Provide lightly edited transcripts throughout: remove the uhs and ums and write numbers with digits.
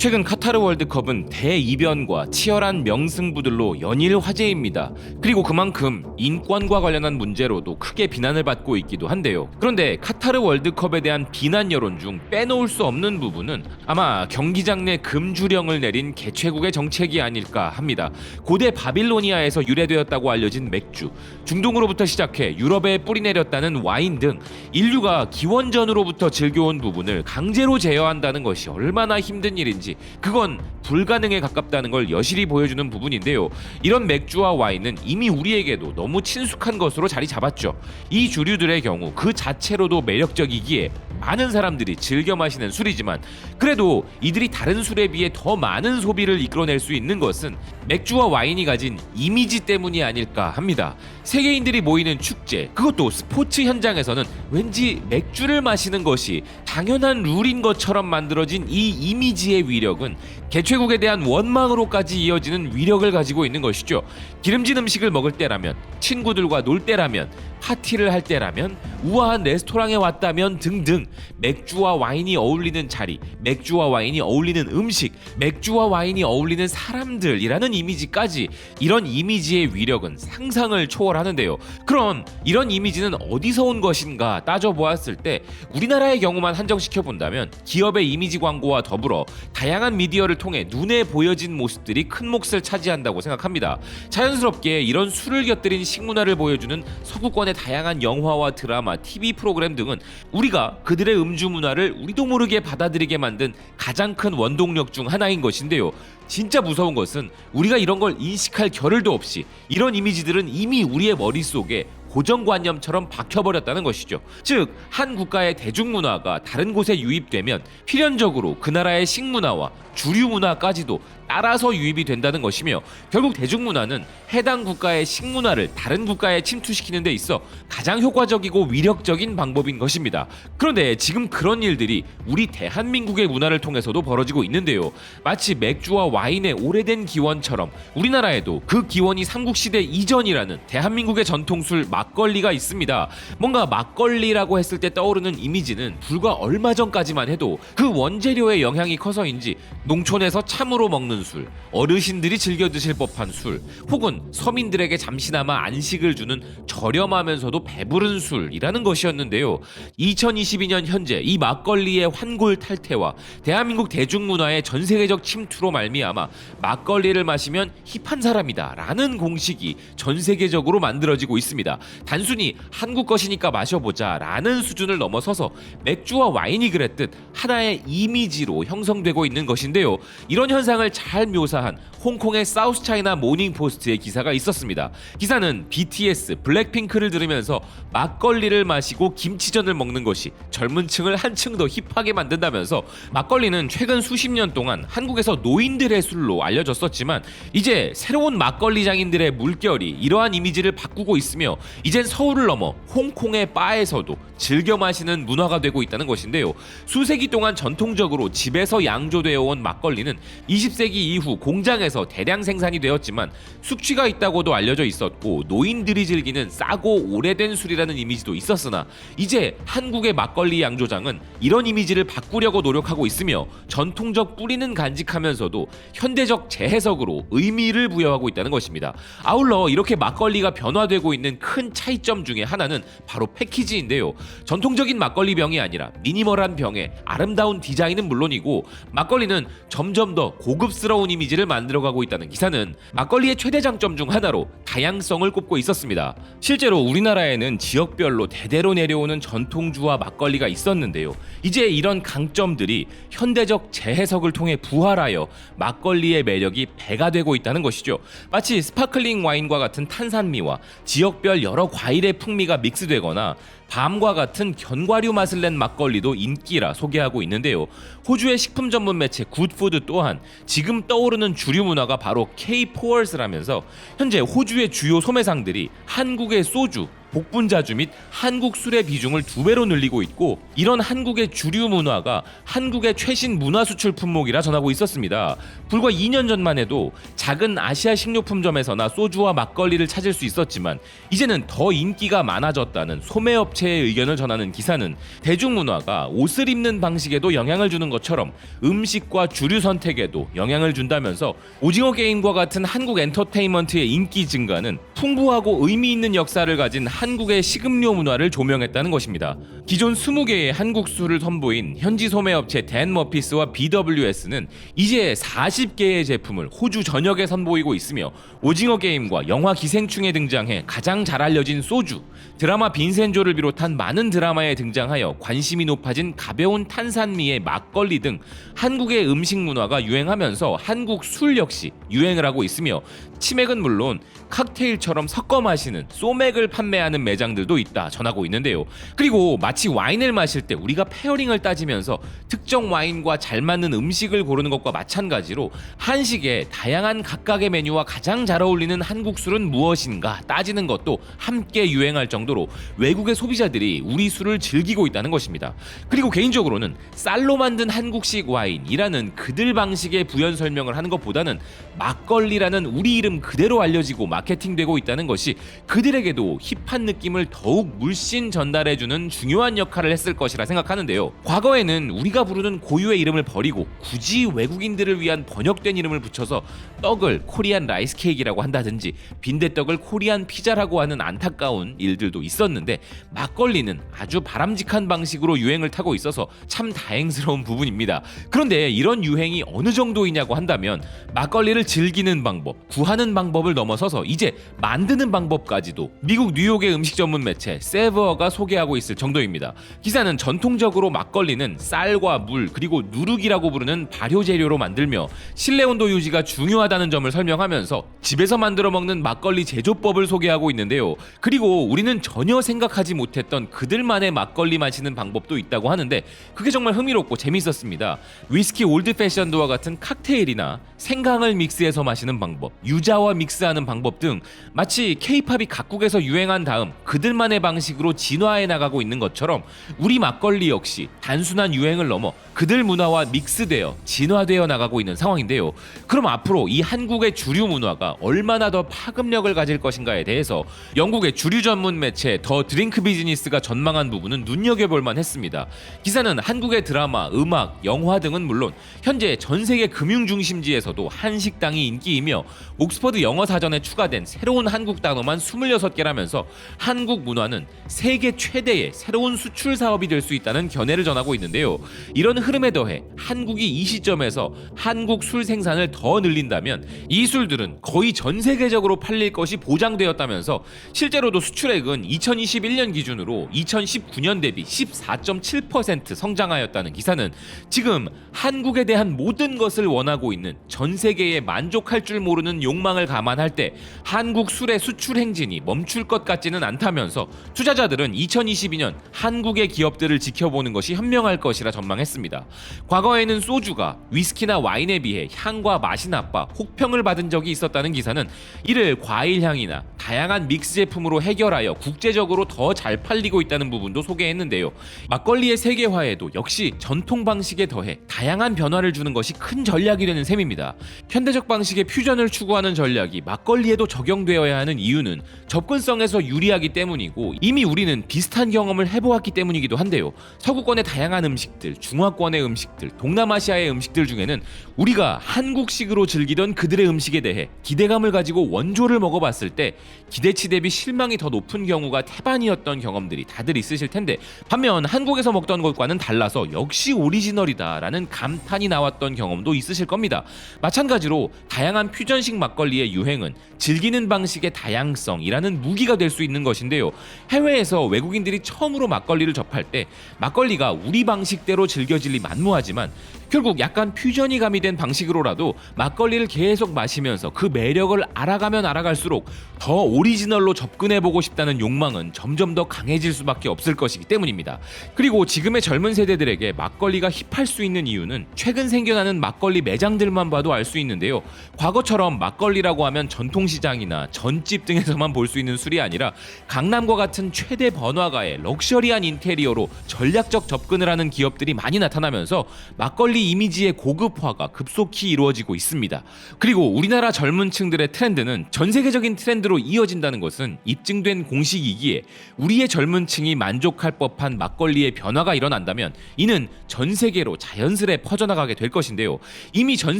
최근 카타르 월드컵은 대이변과 치열한 명승부들로 연일 화제입니다. 그리고 그만큼 인권과 관련한 문제로도 크게 비난을 받고 있기도 한데요. 그런데 카타르 월드컵에 대한 비난 여론 중 빼놓을 수 없는 부분은 아마 경기장 내 금주령을 내린 개최국의 정책이 아닐까 합니다. 고대 바빌로니아에서 유래되었다고 알려진 맥주, 중동으로부터 시작해 유럽에 뿌리내렸다는 와인 등 인류가 기원전으로부터 즐겨온 부분을 강제로 제어한다는 것이 얼마나 힘든 일인지, 그건 불가능에 가깝다는 걸 여실히 보여주는 부분인데요. 이런 맥주와 와인은 이미 우리에게도 너무 친숙한 것으로 자리 잡았죠. 이 주류들의 경우 그 자체로도 매력적이기에 많은 사람들이 즐겨 마시는 술이지만, 그래도 이들이 다른 술에 비해 더 많은 소비를 이끌어낼 수 있는 것은 맥주와 와인이 가진 이미지 때문이 아닐까 합니다. 세계인들이 모이는 축제, 그것도 스포츠 현장에서는 왠지 맥주를 마시는 것이 당연한 룰인 것처럼 만들어진 이 이미지의 위력은 개최국에 대한 원망으로까지 이어지는 위력을 가지고 있는 것이죠. 기름진 음식을 먹을 때라면, 친구들과 놀 때라면, 파티를 할 때라면, 우아한 레스토랑에 왔다면 등등 맥주와 와인이 어울리는 자리, 맥주와 와인이 어울리는 음식, 맥주와 와인이 어울리는 사람들이라는 이미지까지, 이런 이미지의 위력은 상상을 초월하는데요. 그럼 이런 이미지는 어디서 온 것인가 따져보았을 때 우리나라의 경우만 한정시켜 본다면 기업의 이미지 광고와 더불어 다양한 미디어를 통해 눈에 보여진 모습들이 큰 몫을 차지한다고 생각합니다. 자연스럽게 이런 술을 곁들인 식문화를 보여주는 서구권의 다양한 영화와 드라마, TV 프로그램 등은 우리가 그들의 음주 문화를 우리도 모르게 받아들이게 만든 가장 큰 원동력 중 하나인 것인데요. 진짜 무서운 것은 우리가 이런 걸 인식할 겨를도 없이 이런 이미지들은 이미 우리의 머릿속에 고정관념처럼 박혀버렸다는 것이죠. 즉, 한 국가의 대중문화가 다른 곳에 유입되면 필연적으로 그 나라의 식문화와 주류문화까지도 따라서 유입이 된다는 것이며, 결국 대중문화는 해당 국가의 식문화를 다른 국가에 침투시키는 데 있어 가장 효과적이고 위력적인 방법인 것입니다. 그런데 지금 그런 일들이 우리 대한민국의 문화를 통해서도 벌어지고 있는데요. 마치 맥주와 와인의 오래된 기원처럼 우리나라에도 그 기원이 삼국시대 이전이라는 대한민국의 전통술 막걸리가 있습니다. 뭔가 막걸리라고 했을 때 떠오르는 이미지는 불과 얼마 전까지만 해도 그 원재료의 영향이 커서인지 농촌에서 참으로 먹는 술, 어르신들이 즐겨 드실 법한 술, 혹은 서민들에게 잠시나마 안식을 주는 저렴하면서도 배부른 술이라는 것이었는데요. 2022년 현재 이 막걸리의 환골 탈퇴와 대한민국 대중문화의 전세계적 침투로 말미암아 막걸리를 마시면 힙한 사람이다 라는 공식이 전세계적으로 만들어지고 있습니다. 단순히 한국 것이니까 마셔보자 라는 수준을 넘어서서 맥주와 와인이 그랬듯 하나의 이미지로 형성되고 있는 것인데요. 이런 현상을 잘 묘사한 홍콩의 사우스차이나 모닝포스트의 기사가 있었습니다. 기사는 BTS, 블랙핑크를 들으면서 막걸리를 마시고 김치전을 먹는 것이 젊은 층을 한층 더 힙하게 만든다면서, 막걸리는 최근 수십 년 동안 한국에서 노인들의 술로 알려졌었지만 이제 새로운 막걸리 장인들의 물결이 이러한 이미지를 바꾸고 있으며 이젠 서울을 넘어 홍콩의 바에서도 즐겨 마시는 문화가 되고 있다는 것인데요. 수세기 동안 전통적으로 집에서 양조되어 온 막걸리는 20세기 이후 공장에서 대량 생산이 되었지만 숙취가 있다고도 알려져 있었고 노인들이 즐기는 싸고 오래된 술이라는 이미지도 있었으나, 이제 한국의 막걸리 양조장은 이런 이미지를 바꾸려고 노력하고 있으며 전통적 뿌리는 간직하면서도 현대적 재해석으로 의미를 부여하고 있다는 것입니다. 아울러 이렇게 막걸리가 변화되고 있는 큰 차이점 중에 하나는 바로 패키지인데요. 전통적인 막걸리 병이 아니라 미니멀한 병에 아름다운 디자인은 물론이고, 막걸리는 점점 더 고급스러운 이미지를 만들어가고 있다는 기사는 막걸리의 최대 장점 중 하나로 다양성을 꼽고 있었습니다. 실제로 우리나라에는 지역별로 대대로 내려오는 전통주와 막걸리가 있었는데요. 이제 이런 강점들이 현대적 재해석을 통해 부활하여 막걸리의 매력이 배가 되고 있다는 것이죠. 마치 스파클링 와인과 같은 탄산미와 지역별 여러 과일의 풍미가 믹스되거나 밤과 같은 견과류 맛을 낸 막걸리도 인기라 소개하고 있는데요. 호주의 식품 전문 매체 굿푸드 또한 지금 떠오르는 주류 문화가 바로 K-포얼스라면서 현재 호주의 주요 소매상들이 한국의 소주, 복분자주 및 한국 술의 비중을 2배로 늘리고 있고, 이런 한국의 주류 문화가 한국의 최신 문화 수출 품목이라 전하고 있었습니다. 불과 2년 전만 해도 작은 아시아 식료품점에서나 소주와 막걸리를 찾을 수 있었지만 이제는 더 인기가 많아졌다는 소매업체의 의견을 전하는 기사는 대중문화가 옷을 입는 방식에도 영향을 주는 것처럼 음식과 주류 선택에도 영향을 준다면서 오징어 게임과 같은 한국 엔터테인먼트의 인기 증가는 풍부하고 의미 있는 역사를 가진 한국의 식음료 문화를 조명했다는 것입니다. 기존 20개의 한국 술을 선보인 현지 소매업체 댄 머피스와 BWS는 이제 40개의 제품을 호주 전역에 선보이고 있으며, 오징어 게임과 영화 기생충에 등장해 가장 잘 알려진 소주, 드라마 빈센조를 비롯한 많은 드라마에 등장하여 관심이 높아진 가벼운 탄산미의 막걸리 등 한국의 음식 문화가 유행하면서 한국 술 역시 유행을 하고 있으며, 치맥은 물론 칵테일처럼 섞어 마시는 소맥을 판매하는 매장들도 있다 전하고 있는데요. 그리고 마치 와인을 마실 때 우리가 페어링을 따지면서 특정 와인과 잘 맞는 음식을 고르는 것과 마찬가지로 한식의 다양한 각각의 메뉴와 가장 잘 어울리는 한국 술은 무엇인가 따지는 것도 함께 유행할 정도로 외국의 소비자들이 우리 술을 즐기고 있다는 것입니다. 그리고 개인적으로는 쌀로 만든 한국식 와인이라는 그들 방식의 부연 설명을 하는 것보다는 막걸리라는 우리 이름 그대로 알려지고 마케팅되고 있다는 것이 그들에게도 힙한 느낌을 더욱 물씬 전달해주는 중요한 역할을 했을 것이라 생각하는데요. 과거에는 우리가 부르는 고유의 이름을 버리고 굳이 외국인들을 위한 번역된 이름을 붙여서 떡을 코리안 라이스 케이크라고 한다든지 빈대떡을 코리안 피자라고 하는 안타까운 일들도 있었는데, 막걸리는 아주 바람직한 방식으로 유행을 타고 있어서 참 다행스러운 부분입니다. 그런데 이런 유행이 어느 정도이냐고 한다면 막걸리를 즐기는 방법, 구하는 방법을 넘어서서 이제 만드는 방법까지도 미국 뉴욕의 음식 전문 매체 세버가 소개하고 있을 정도입니다. 기사는 전통적으로 막걸리는 쌀과 물 그리고 누룩이라고 부르는 발효 재료로 만들며 실내 온도 유지가 중요하다는 점을 설명하면서 집에서 만들어 먹는 막걸리 제조법을 소개하고 있는데요. 그리고 우리는 전혀 생각하지 못했던 그들만의 막걸리 마시는 방법도 있다고 하는데 그게 정말 흥미롭고 재밌었습니다. 위스키 올드 패션드와 같은 칵테일이나 생강을 믹스해서 마시는 방법, 유자와 믹스하는 방법 등 마치 K-팝이 각국에서 유행한 다음 그들만의 방식으로 진화해 나가고 있는 것처럼 우리 막걸리 역시 단순한 유행을 넘어 그들 문화와 믹스되어 진화되어 나가고 있는 상황인데요. 그럼 앞으로 이 한국의 주류 문화가 얼마나 더 파급력을 가질 것인가에 대해서 영국의 주류 전문 매체 더 드링크 비즈니스가 전망한 부분은 눈여겨볼 만했습니다. 기사는 한국의 드라마, 음악, 영화 등은 물론 현재 전 세계 금융 중심지에서도 한식당이 인기이며 옥스퍼드 영어 사전에 추가된 새로운 한국 단어만 26개라면서 한국 문화는 세계 최대의 새로운 수출 사업이 될 수 있다는 견해를 전하고 있는데요. 이런 흐름에 더해 한국이 이 시점에서 한국 술 생산을 더 늘린다면 이 술들은 거의 전 세계적으로 팔릴 것이 보장되었다면서 실제로도 수출액은 2021년 기준으로 2019년 대비 14.7% 성장하였다는 기사는 지금 한국에 대한 모든 것을 원하고 있는 전 세계에 만족할 줄 모르는 욕망을 감안할 때 한국 술의 수출 행진이 멈출 것 같지는 않다면서 투자자들은 2022년 한국의 기업들을 지켜보는 것이 현명할 것이라 전망했습니다. 과거에는 소주가 위스키나 와인에 비해 향과 맛이 나빠 혹평을 받은 적이 있었다는 기사는 이를 과일향이나 다양한 믹스 제품으로 해결하여 국제적으로 더 잘 팔리고 있다는 부분도 소개했는데요. 막걸리의 세계화에도 역시 전통 방식에 더해 다양한 변화를 주는 것이 큰 전략이 되는 셈입니다. 현대적 방식의 퓨전을 추구하는 전략이 막걸리에도 적용되어야 하는 이유는 접근성에서 유리하기 때문이고 이미 우리는 비슷한 경험을 해보았기 때문이기도 한데요. 서구권의 다양한 음식들, 중화권의 음식들, 동남아시아의 음식들 중에는 우리가 한국식으로 즐기던 그들의 음식에 대해 기대감을 가지고 원조를 먹어봤을 때 기대치 대비 실망이 더 높은 경우가 태반이었던 경험들이 다들 있으실 텐데, 반면 한국에서 먹던 것과는 달라서 역시 오리지널이다라는 감탄이 나왔던 경험도 있으실 겁니다. 마찬가지로 다양한 퓨전식 막걸리의 유행은 즐기는 방식의 다양성이라는 무기가 될 수 있는 것인데요. 해외에서 외국인들이 처음으로 막걸리를 접할 때 막걸리가 우리 방식대로 즐겨질리 만무하지만 결국 약간 퓨전이 가미된 방식으로라도 막걸리를 계속 마시면서 그 매력을 알아가면 알아갈수록 더 오리지널로 접근해보고 싶다는 욕망은 점점 더 강해질 수밖에 없을 것이기 때문입니다. 그리고 지금의 젊은 세대들에게 막걸리가 힙할 수 있는 이유는 최근 생겨나는 막걸리 매장들만 봐도 알 수 있는데요. 과거처럼 막걸리라고 하면 전통시장이나 전집 등에서만 볼 수 있는 술이 아니라 강남과 같은 최대 번화가의 럭셔리한 인테리어로 전략적 접근을 하는 기업들이 많이 나타나면서 막걸리 이미지의 고급화가 급속히 이루어지고 있습니다. 그리고 우리나라 젊은 층들의 트렌드는 전 세계적인 트렌드로 이어진다는 것은 입증된 공식이기에 우리의 젊은 층이 만족할 법한 막걸리의 변화가 일어난다면 이는 전 세계로 자연스레 퍼져나가게 될 것인데요. 이미 전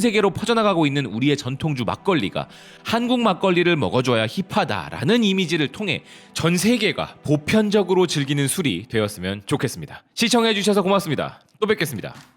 세계로 퍼져나가고 있는 우리의 전통주 막걸리가 한국 막걸리를 먹어줘야 힙하다라는 이미지를 통해 전 세계가 보편적으로 즐기는 술이 되었으면 좋겠습니다. 시청해주셔서 고맙습니다. 또 뵙겠습니다.